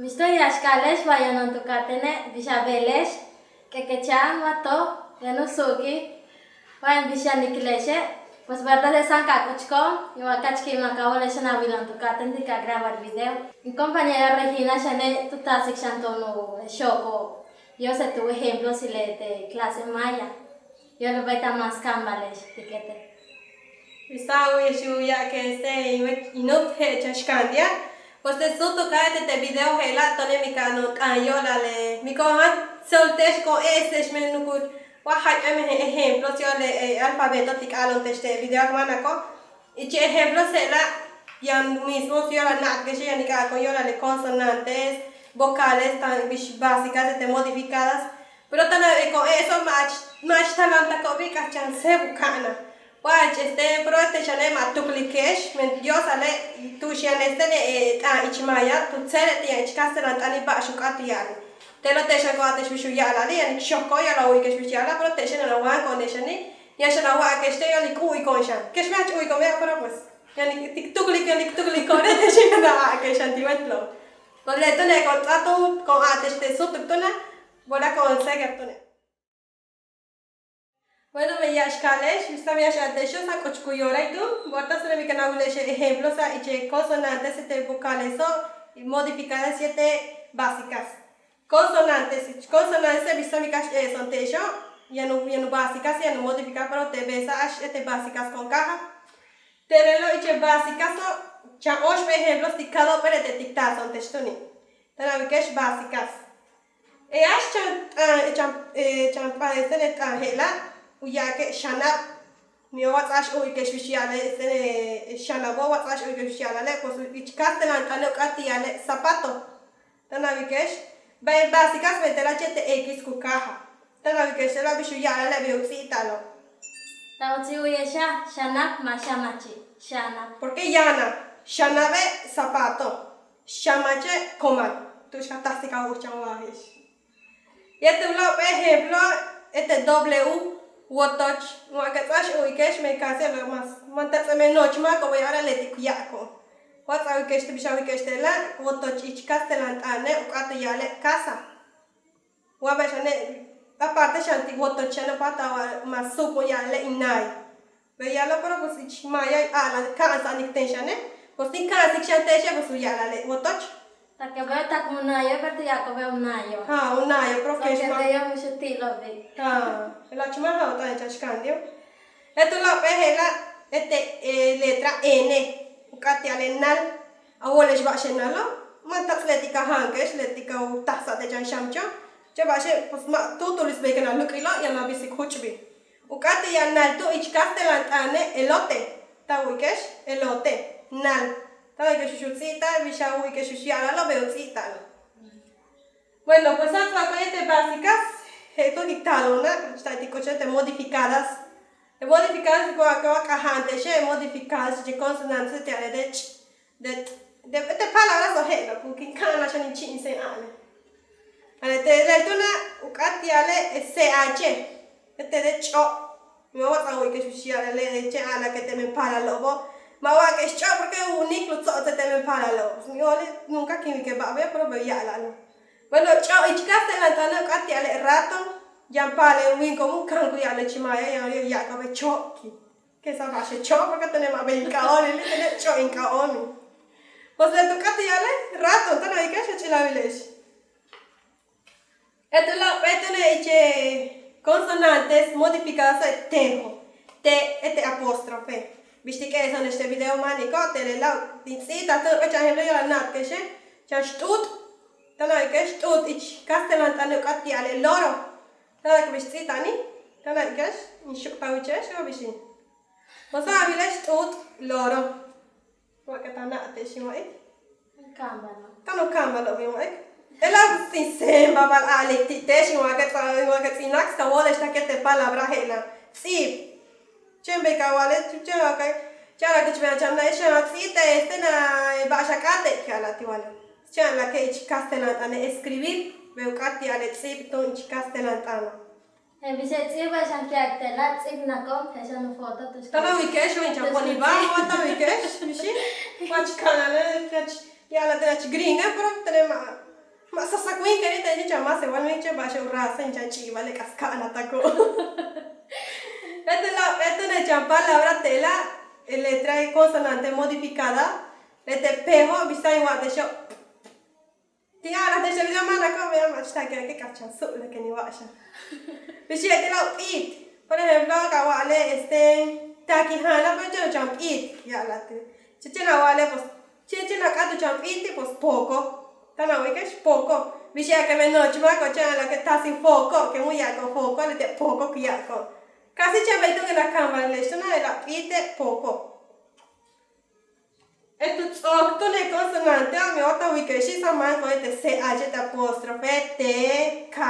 Mistoy ashkalesh vayan tu katene bishabelesh kekechan mato yanu sogi vayan bishanikleche pues verdad de san kakuchko y wakachki makawale shana vilan tu katen di grabar video mi compañera Regina shane tu tasik shantono shoko yo se tu ejemplo si le de clase maya yo le voy a más cambalesh tikete Estaba ya que este inut chashkandia pues de soto cae de video hela tone mi cano ayola le mi cohan soltesh con ese menukut wahaj ejemplos yo le alfabeto ticalo este video manako y che ejemplos hela yan mismo yo la nat que ya ni con yo la le consonantes vocales tan básicas de modificadas pero tan con eso más talanta ko bi kachan se bukana Waj pero chane matuklikish men yo sale tu shiane ichmaya tu tsere ti ichkasteran ani ba shukati yani telo tesha ko atesh bishu yala li yani shoko yala ui kesh bishu yala pero tesha na wa conditionni ya shana wa kesh te yali kui konshan kesh mach ui ko me pero pues yani tiktuklik ko ne tesha na kesh antimetlo to le to ne ko trato ko atesh te sutuktuna bola ko segertune Bueno, me yashkalesh, está me yashadesho sa kochkuyora y tú, bortas le mi canal ejemplos a iche consonantes siete vocales y modificadas siete básicas. Consonantes vista mi cash son techo, ya no básicas, ya no modificadas, pero te besa siete básicas con caja. Terelo iche básicas so, cha osh ejemplos ticado pero te tictas son textuni. Tena cash básicas. E ash chan parece le hela Uya ke shanab mi watsash uy ke shvishiale este shanabo watsash uy ke shvishiale pues ichkastelan tano katiale zapato tana vikesh básicas metela chete x ku caja tana vikesh la bishuyale le biutsitalo Tauchi uyesha shanab mashamachi shanab porque yana shanabe zapato shamache comal tu shatastika uchanwahish y este ejemplo este w Wotoch, no hay que traer hoy que es me case lo más. Montarse me noche más como ahora le digo ya co. What hay que este bicho que este la, wotoch ich castelan ane o cate ya le casa. Wabeshane, aparte shanti wotoch no pata más supo ya le inai. Ve ya lo pero pues ich maya ala casa ni tensione. Pues ni casa ich shante pues ya le wotoch. Tak veo tak unayo, berarti aku veo unayo. Unayo, professional. Porque yo mucho tilo de. La chuma ha otra chascandio. Esto la pejela letra N. Ukati alenal. Awoles ba shenalo. Man atletica hankes, letica tasa de jan shamcho. Je ba she pues ma tutulis beken alukilo ya na bisi kuchbi. Ukati ya nal tu ich castelan ane elote. Ta wikesh elote. Nal. Ta que shushita, bisha uy que shushiala lo veo Bueno, pues las básicas, esto dictado, ¿no? Está de modificadas. De modificadas, modificadas, de consonantes, de palabras o porque cada nación en se ale. De una, ucatiale, CH, de cho, me voy a oír que shushiala le de ala que te me para lobo. Ma wa que cho porque único te me para lobo. Nunca que va a ver, pero veía la Bueno, ciao, ich caste la tana kati ale rato, jam pale win komu kan ku ale chimaya yang ya ka be choki. Que sa va se cho porque tenemos ben kaoni, le tene cho in kaoni. Pues le tocati ale rato, tana ika se chila viles. Esto la petene iche consonantes modificadas a tejo. Te apóstrofe. Viste que son este video manico, te le la dicita, te ejemplo yo la nat que se ya stut Tana que stut ich castelan tanu kati ale loro. Tana que viste tani. Tana que in shukpawiche so bisi. Masa vile stut loro. Wa que tana ate shimoi. Cambalo. Tano cambalo vimoi. Ela sin semba bal ale tite shimoi que tinax ka wala esta que te palabra hela. Si. Chembe ka wale chucha ka. Chara que chme chamna esha tsite este na bashakate kala tiwala. Chan la que ich castelan ane escribir, veo cati ale tsip ton ich castelan ana. Bisha tsiba shan kiaktela tsibna kom heshan foto tushka. Tana wikesh wen champoni ba wata wikesh bishi. Wach kanale tach yala tach gringa pero tene ma sasakwin kene tene chama se wan winche ba she rasa incha chi vale cascana taco. Esta ne champa palabra tela letra consonante modificada. Este pejo bisa igual de show. Tía, la de Shelly Mana come a machta que cachan solo que ni vaya. Bishi te la eat. Por ejemplo, kawale takihana pues yo jump eat. Ya la te. Chichena wale pues chichena ka tu jump eat pues poco. Tana we que es poco. Bishi que me no chuma ko chana la que está sin foco, que muy ya con foco le te poco que ya con. Casi che vedo che la cámara le sono la eat poco. Esto octone consonante a mi otra wikeshi saman con este c h te apostrofe t k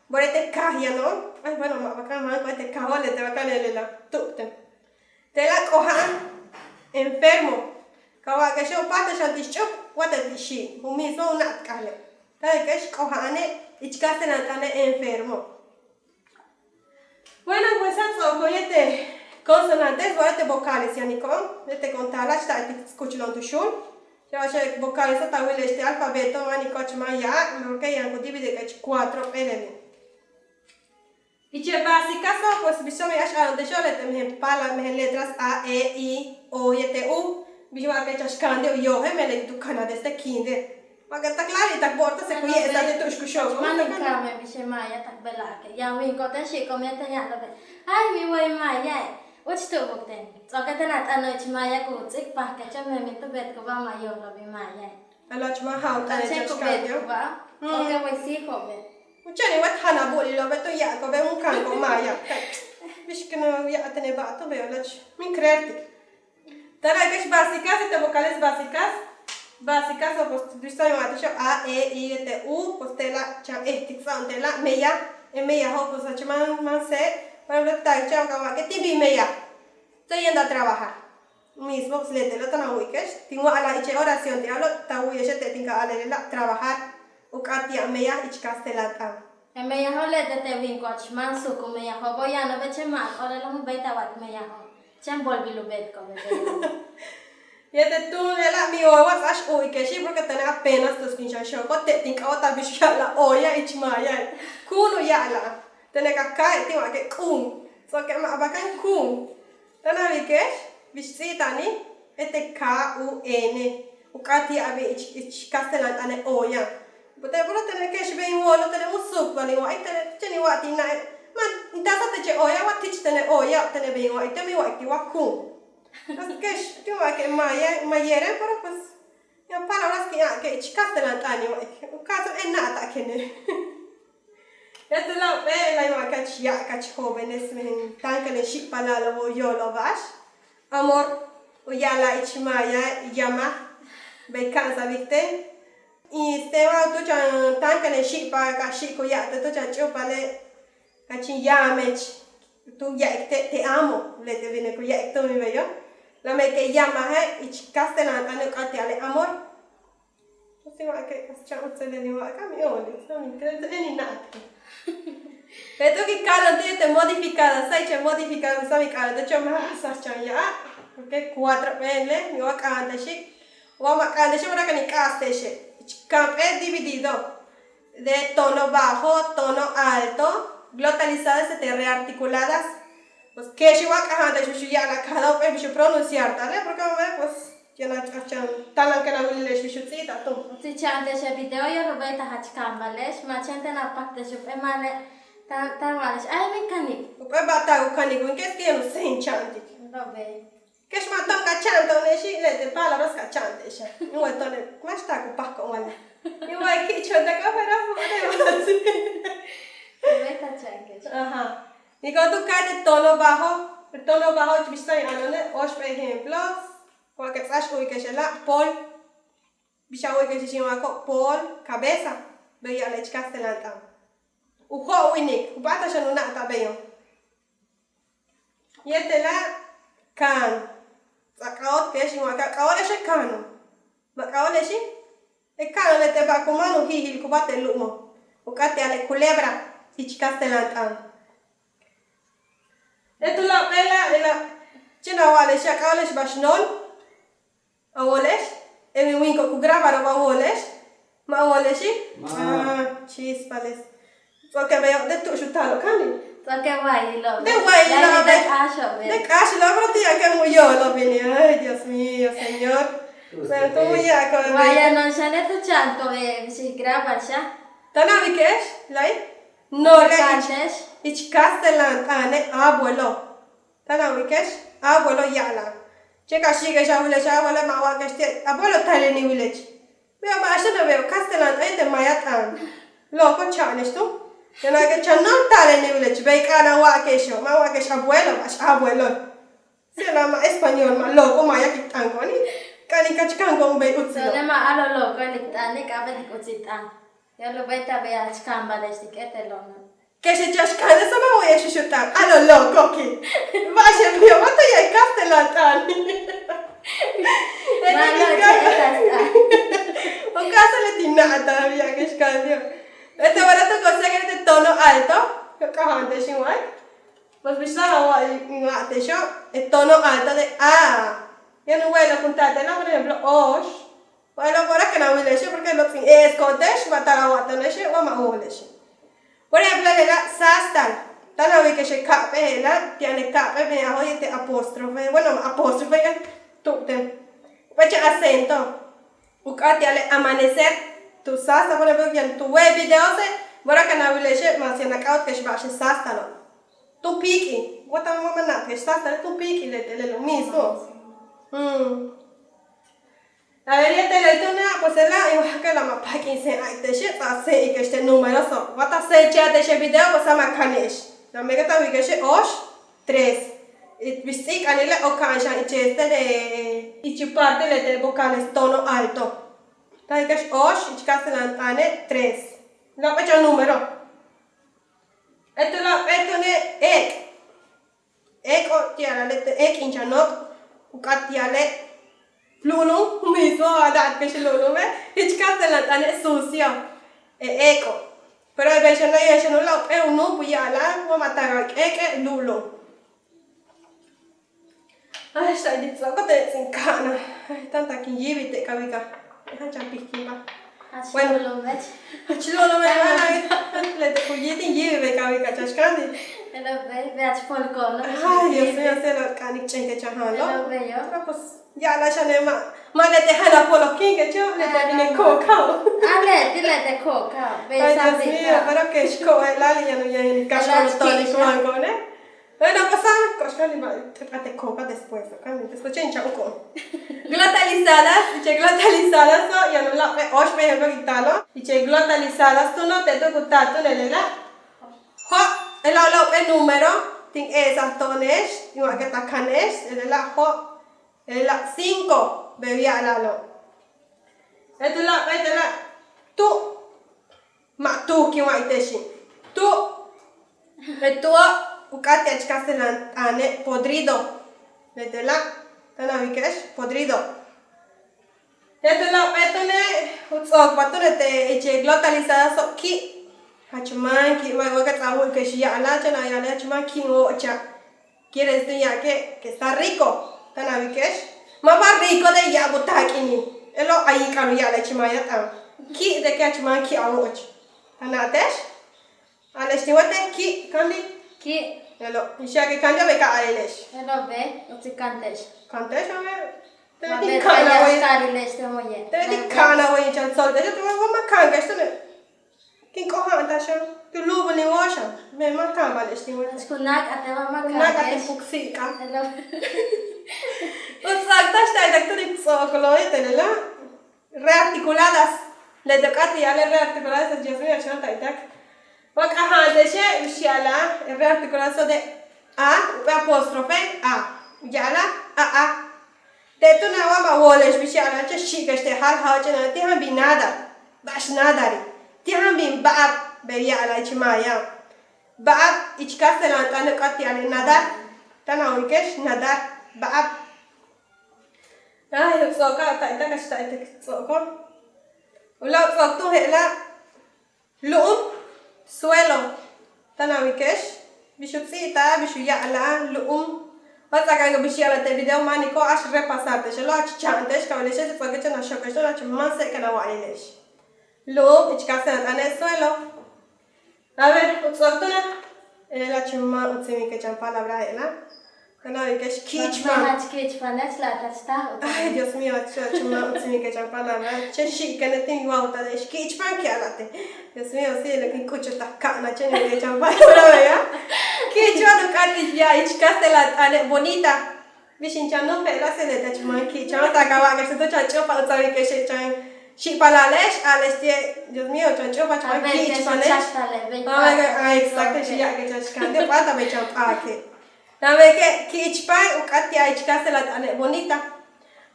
borete k ya no ay bueno ma bacán man con este k vale te bacán la tukte te la cojan enfermo kawa que yo pata shanticho wata dishi un mismo una kale ta que es cojane ichkaste la tane enfermo. Bueno pues eso con este consonantes, volte vocales, Janicom, este contala, está escuchando tu shul. Ya che vocales sta wile este alfabeto, mani coach maya, porque ya no divide que 4 pelele. Y che básica so pues bisogna lasciare de yo le tem pala me letras a e i o y t u. Bisogna che ciascande io e me le tu canade ste kinde. Ma che ta clari ta porta se qui è stato tu scuscio. Mani kame bishe maya tak belake. Ya win ko ta shi komenta ya la be. Ai mi wai maya. What's to book then? So cái tên là anh ơi chị Maya cũng thích bà cái cho mình tự biết của bà mà dùng là bị Maya. Allora ci ma hauta Anh sẽ cũng biết của bà. Ok vậy xí của mình. Cioè ne wat hana boli lo veto ya ko be un can con Maya. Bishkno ya tene ba to be olach. Min creerti. Tara que es básicas, este vocales básicas. Básicas o pues bisogna matto a e i t u pues tela cha sound tela meya e meya ho pues cha man se. Para lo que chao que tibi meya. Estoy yendo a trabajar. Mismo pues le telo tan weekend. Tengo a la iche oración te hablo ta uye te tinga a la trabajar. Ukatia meya ich castellata. E meya ho le te win coach man su ko meya ho boya no beche man ora lo mo beta wat meya ho. Chem bol bilu bet ko be. Y este tú de la mi owa sash uy que sí porque tenés apenas tus pinchas shoko te tinga otra bisha la oya ich maya. Kuno ya la. Tene kakai ti wa ke kun. So ke ma bakan kun. Tana wikesh bisita ni este k u n. Ukati abe ich castellan ane oya. Bote bolo tene ke shbe wolo tene musup wali wa tene tene wa ti na. Ma intasa te che oya wa tich tene oya tene be wa te mi wa ti wa kun. Así que ti wa ke mayere pero pues ya palabras que ich castellan ane wa. Caso en nata kene. Este la pe la ima cachia cach jóvenes men tan que le ship para lo yo lo vas. Amor o ya la ichmaya llama be cansa viste. Y este va tu chan tan que le ship para cachico ya te tu chan chupa le cachi llame tu ya te amo le te viene con ya esto mi bello. La me que llama ich castellan ane catiale amor. Sì, ma che facciamo se ne va camioni, non credo ni nada. Vedo che calo te modificada, sai c'è modificada, sai calo te c'è ma sa ya. Perché 4 pelle, mi va canta shi. Va ma canta shi ora che ni caste shi. Camp è dividido de tono bajo, tono alto, glotalizadas y rearticuladas. Pues que shi va canta shi ya la cada pe shi pronunciar, ¿vale? Porque pues ya na chan talan que na wile shi shutita tu. Si chante she video yo lo beta hach kambales, ma chante na pakte shi pe male tan males. Ai mi kanik. Poi bata u kanik, in che stiano sen chanti. Lo be. Che ma tocca chanta ne shi le te pala rasca chante shi. Nu e tone, ma sta cu pacco wala. Ni vai che c'ho da camera fuori. Beta chanke. Ajá. Digo tu cade tono bajo, el tono bajo ci bisogna anone, os per esempio, qualche flash uy que la pol. Bisha uy que si llama pol cabeza. Veia le castelanta. Uho winik, ubata siya nuna tabayo. Yete la kan. Sakaot ke siya waka kaole siya kano. Makaole siya. E kano le te ba kumano hihil kubate lumo. Ukate ale culebra ich castelanta. Esto la pela china wale shakalesh bashnon awolesh emi winko ku grabaro awolesh ma awoleshi chispales porque veo de tu chutalo kani Porque guay, lo de guay lo de de cacho, de casi lo protía que murió lo venía ay Dios mío señor pero tú ya con Guay, non c'è ne tu chanto si graba ya. tana vikesh lai no le Cantes. ich castellan ane abuelo tana vikesh abuelo yala Cheka shiga shavule shavule mawa kashte abuelo tale ni village veo ma ashana veo castellan ay de mayatan loco chanes tu yana ke chanon tale ni village ve kana wa kesho ma wa kesh abuelo bash abuelo se la ma español ma loco maya kitango ni kani kachkango be So utsilo ne ma alo loco litane kabe di kucita. Ya lo beta be a chamba de stikete lona. che se chashkane sama wa yeshu shutan alo loco ki va she mio ma to ya castellan tani Ma no c'è sta. O caso le tinata via che scambio. Este barato cosa que de tono alto, que cajante sin guay. Pues vista agua de show, el tono alto de A. Ya no voy a apuntarte, no, por ejemplo, osh. Bueno, por que no voy a decir porque lo que es context, va a estar agua de leche o más agua de leche. Por ejemplo, la sastal. Tan a ver que se cape, la tiene cape, me hago este apóstrofe. Bueno, apóstrofe es tú te. Pues acento. Ukati ale amanecer tu sasta por ejemplo que tu web video se bora kana village ma se na kaut ke shbash sasta no tu piki bota mama na ke sasta tu piki le tele lo mismo a ver ya te le tuna pues la y que la ma paki se ai te she ta se y que este número so bota se chat de video pues ama kanesh na me que ta vi que she osh 3 Bisik anile okansha icheste de ichiparte le de vocales tono alto. Taikash osh ichkaselan ane 3. Lo pecho número. Esto ne ek. Ek o tiala le ek inchanok ukatiale lulu mismo adat que se lulu me ichkaselan ane sucio. Eko. Pero el becho no yo no lo pe uno puyala o matar ek lulu. Ai, stai di tsoco te zincana. Tanta che gli te cavica. Non c'è picchina. Bueno, lo vet. Ci lo vai. Le te cuglieti gli ve cavica ciascandi. E lo vet polcolo. Ai, io se lo cani c'è che c'ha E lo vedo. Però pos ya la chane ma le te hana polo king che c'ho le te ne coca. Ale, ti le de coca. Be Ai, sa Dios mío, pero che sco è la linea non gli casco storico ancora. Bueno, pasa, coscali te coca después, ¿ok? Después chencha uko. Glotalizadas, dice glotalizadas, so ya no la pe osh pe hebo gitalo. Dice glotalizadas, tu no te to gutato le la. Ho, el lo pe número, tin esa tones, igual que tacanes, el la ho, el la 5, bebía la lo. Esto la tu ma tu ki wa iteshi. Tu esto Ukati achkaselan ane podrido. Desde la tana vikesh podrido. Desde la petone utsok patone te eche glotalizada so ki hachuman ki luego que trabajo que si ya la chana ya la hachuman ki ocha. Quieres tú ya que está rico. Tana vikesh. Más rico de ya butakini. Elo ahí kanu ya la chimaya tam. Ki de que hachuman ki awoch. Tana tesh. Alestiwate ki kandi Chi? Hello, dice che cambia perché hai lesh. E lo ve, o ti cantes. Cantesh ame. Te Ma di per cana ya voi. stare le ste moje. Te di cana voi chan solde. Io trovo ma canga sto ne. Kin ko han ta sha. Tu lubo ni washa. Me ma camba le sti voi. Skunak ate mama Na ka ti cantes. fuksi ka. E lo O sakta stai da tu so colore te la. Rearticuladas. Le tocate ya le rearticuladas ya se ya ta tak. Waka han de she ushiala rearticulazo de a apostrofe a. Yala a. Te tu na wa ma wolesh ushiala che shigashte hal ha che na ti han binada. Bash nadari. Ti han bin ba be yala chimaya. Ba ichkaselan tan qati ale nadar. Tana wikesh nadar ba. Ay, soka ta ta kashta ta soko. Ula sokto hela luum suelo. Tana vikesh Bishutita, bishuyala, luum. Basta que yo bishuyala te video manico, ash repasarte, se lo ach chantes, que le se fue que te no shoque, se lo ach más que la guayles. Luum, ich casa en el suelo. A ver, utsortuna. El ach más utsimi que chan palabra ela. Kana que es kichman. Hach kichman es la tasta. Ay, Dios mío, ach más utsimi que chan palabra. Che shi que ne tengo auta de kichman que alate. Dios mío, sí, lo que escucho está cana, che ne que chan palabra ya. Kichwa no kali ya ichkaste la ane bonita. Bishin chan no pela se de tachman kichwa ta kawa que se to chacho pa sabe que se chan shi palales ales tie Dios mío chacho pa chan kichwa ne. Ah, exacto, shi ya que chaskan de pata me chan pa que. Dame que kichwa ukatia ichkaste la ane bonita.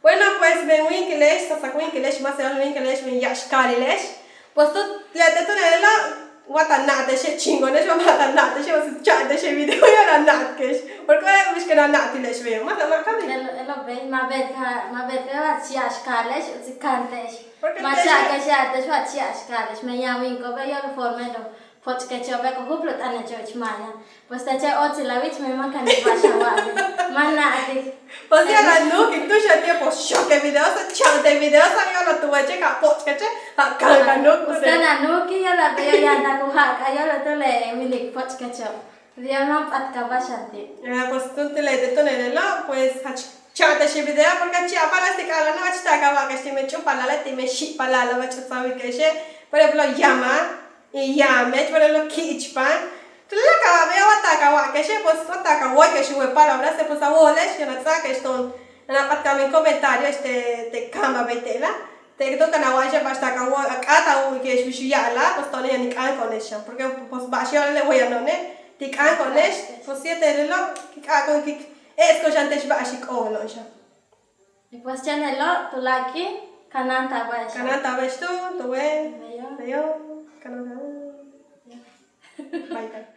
Bueno, pues ven winkilesh, sasa winkilesh más el winkilesh ven yashkalilesh. Pues tú le te tonela Watanate se chingones, watanate se was chat se video ya la natkesh. Porque es que na natilesh veo. Mata ma kami. Elo ben ma bet va chias kales, si cantes. Porque Ma chaga chates va chias kales, me ya winko va yo formelo. Pots que yo ve ko huplot ane George Maya. Pues te che otsi la vich me man kan va shawale. Manati. O sea, la no que tú ya tiempo shock videos, chat de videos, yo la tuve che ka pots que che. Ha kan no. Usted na no que yo la veo ya anda ku ha ka yo la to le milik pots que yo. Dia no pat ka va shanti. Pues tú te le de tonela, pues chat ese video porque chi apala este cara no está acaba que si me chupa la lete me shi pala la va chupa que che. Por ejemplo, llama y llame, por ejemplo, kichpan. Tú la acaba veo ataca que che pues ataca voy que sube palabras se pues a voles yo no sé que esto en la parte de comentario te cama betela. Te toca na waje basta ka wo akata wo ke shu ya la pues tone ni kan connection porque pues ba yo le voy a no ne ti kan connection pues siete lo ka con ki es ko jantes ba shi ko no ya. Y pues chanelo tu laki kananta va. Kananta ves tú ve Veo. veo kananta bye bye.